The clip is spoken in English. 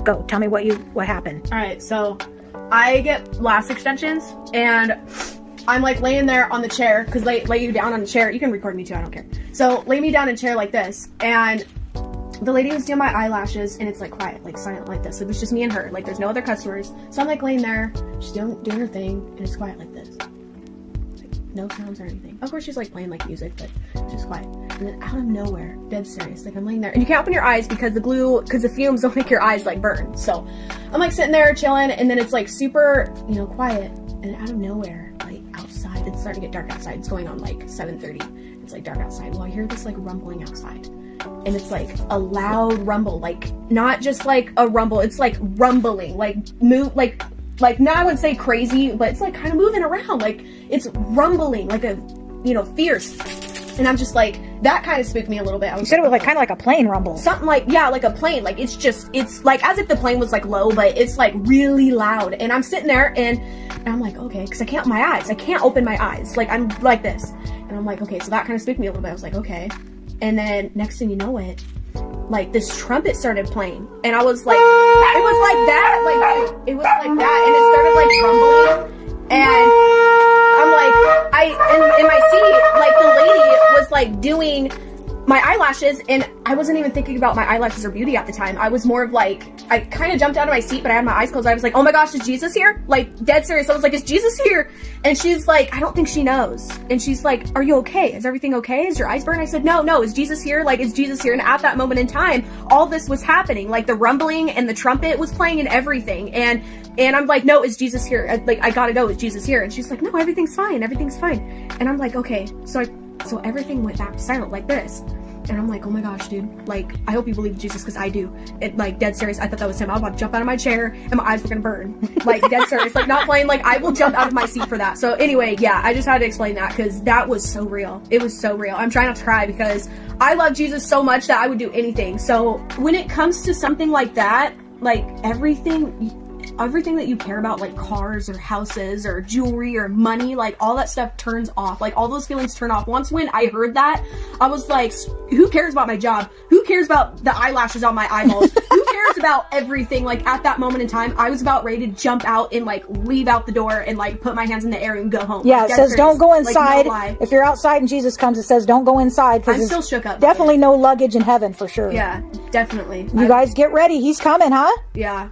Go. Tell me what happened. All right, so I get lash extensions, and I'm like laying there on the chair, because lay you down on the chair. You can record me too, I don't care. So lay me down in a chair like this, and the lady was doing my eyelashes, and it's like quiet, like silent like this. It was just me and her, like there's no other customers. So I'm like laying there, she's doing her thing, and it's quiet like this. It's like no sounds or anything. Of course she's like playing like music, but it's just quiet. And then out of nowhere, dead serious, like I'm laying there, and you can't open your eyes because the fumes don't make your eyes like burn. So I'm like sitting there chilling, and then it's like super, quiet, and out of nowhere, like outside, it's starting to get dark outside. It's going on like 7:30. It's like dark outside. Well, I hear this like rumbling outside, and it's like a loud rumble, like not just like a rumble, it's like rumbling, like move, like now I wouldn't say crazy, but it's like kind of moving around, like it's rumbling, like a fierce. And I'm just like, that kind of spooked me a little bit. You said it was like kind of like a plane rumble. Something like, yeah, like a plane. Like it's like as if the plane was like low, but it's like really loud. And I'm sitting there and I'm like, okay, because I can't open my eyes. I can't open my eyes. Like I'm like this. And I'm like, okay, so that kind of spooked me a little bit. I was like, okay. And then next thing you know it, like this trumpet started playing. And I was like, it was like that. Like it was like that. And it started like rumbling. And I'm like, in my seat, like the lady was like doing my eyelashes, and I wasn't even thinking about my eyelashes or beauty at the time. I was more of like, I kind of jumped out of my seat, but I had my eyes closed. I was like, oh my gosh, is Jesus here? Like dead serious. I was like, is Jesus here? And she's like, I don't think she knows. And she's like, are you okay? Is everything okay? Is your eyes burned? I said, no, is Jesus here? Like, is Jesus here? And at that moment in time, all this was happening. Like the rumbling and the trumpet was playing and everything. And I'm like, no, is Jesus here? I gotta go, is Jesus here? And she's like, no, everything's fine. And I'm like, okay. So everything went back to silent like this. And I'm like, oh my gosh, dude. Like, I hope you believe in Jesus, because I do. It, like, dead serious. I thought that was him. I was about to jump out of my chair, and my eyes were gonna burn. Like, dead serious. Like, not playing. Like, I will jump out of my seat for that. So anyway, yeah, I just had to explain that, because that was so real. It was so real. I'm trying not to cry, because I love Jesus so much that I would do anything. So when it comes to something like that, like, everything that you care about, like cars or houses or jewelry or money, like all that stuff turns off. Like all those feelings turn off. Once when I heard that, I was like, who cares about my job? Who cares about the eyelashes on my eyeballs? Who cares about everything? Like at that moment in time, I was about ready to jump out and like leave out the door and like put my hands in the air and go home. Yeah, like, it says don't go inside. Like, no, if you're outside and Jesus comes, it says don't go inside. I'm still shook up. Definitely no luggage in heaven for sure. Yeah, definitely. You guys get ready. He's coming, huh? Yeah.